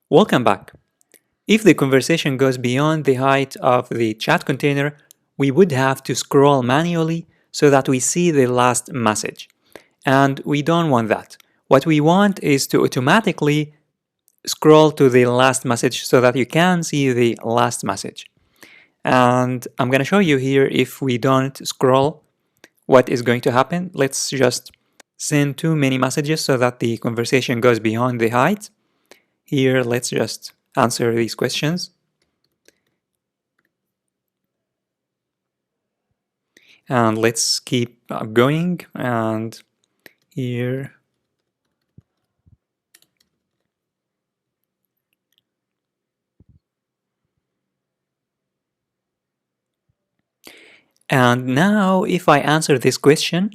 Welcome back. If the conversation goes beyond the height of the chat container, we would have to scroll manually so that we see the last message. And we don't want that. What we want is to automatically scroll to the last message so that you can see the last message. And I'm going to show you here if we don't scroll, what is going to happen. Let's just send too many messages so that the conversation goes beyond the height. Here, let's just answer these questions. And let's keep going. And here, and now if I answer this question,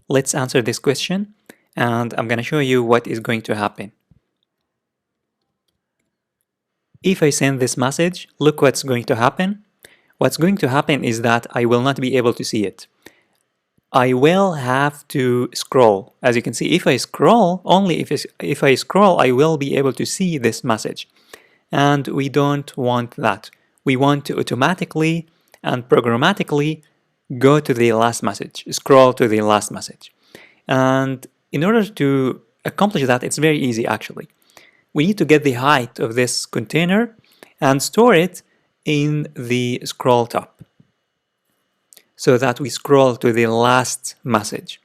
let's answer this question, and I'm going to show you what is going to happen. If I send this message, look what's going to happen. What's going to happen is that I will not be able to see it. I will have to scroll. As you can see, if I scroll, only if I scroll, I will be able to see this message. And we don't want that. We want to automatically and programmatically go to the last message, scroll to the last message. And in order to accomplish that, it's very easy actually. We need to get the height of this container and store it in the scroll top so that we scroll to the last message.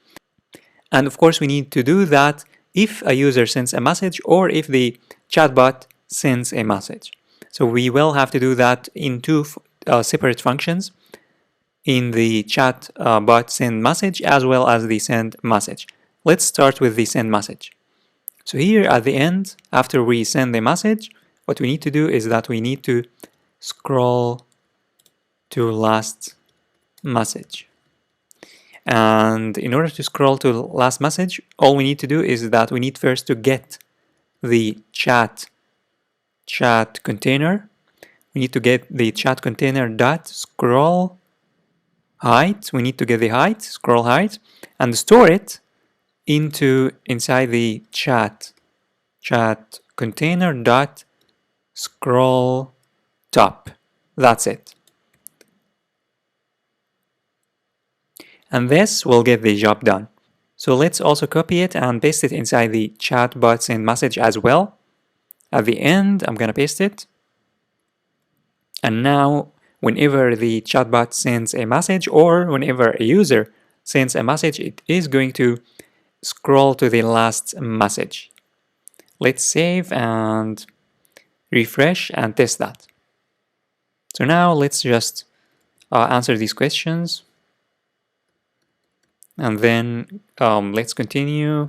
And of course, we need to do that if a user sends a message or if the chatbot sends a message. So we will have to do that in two separate functions, in the chatbot send message as well as the send message. Let's start with the send message. So here at the end, after we send the message, what we need to do is that we need to scroll to last message. And in order to scroll to last message, all we need to do is that we need first to get the chat container. We need to get the chat container dot scroll height. We need to get the height, scroll height, and store it inside the chat container dot scroll top. That's it. And this will get the job done. So let's also copy it and paste it inside the chatbot send message as well. At the end, I'm gonna paste it. And now, whenever the chatbot sends a message or whenever a user sends a message, it is going to scroll to the last message. Let's save and refresh and test that. So now let's just answer these questions. And then let's continue.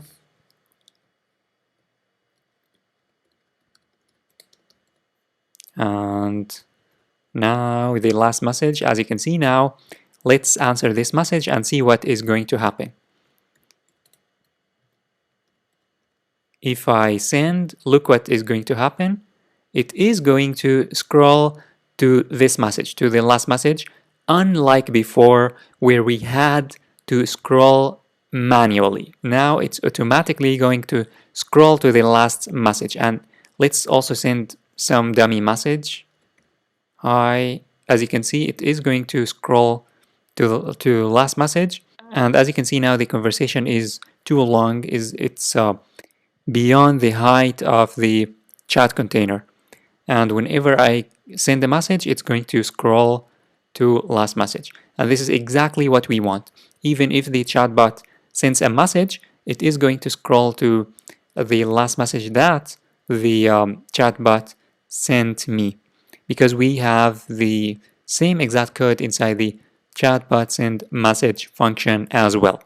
And now the last message, as you can see now, let's answer this message and see what is going to happen. If I send, look what is going to happen. It is going to scroll to this message, to the last message, unlike before where we had to scroll manually. Now it's automatically going to scroll to the last message. And let's also send some dummy message. Hi, as you can see, it is going to scroll to last message. And as you can see now, the conversation is too long. It's beyond the height of the chat container. And whenever I send a message, it's going to scroll to last message. And this is exactly what we want. Even if the chatbot sends a message, it is going to scroll to the last message that the chatbot sent me, because we have the same exact code inside the chatbot send message function as well.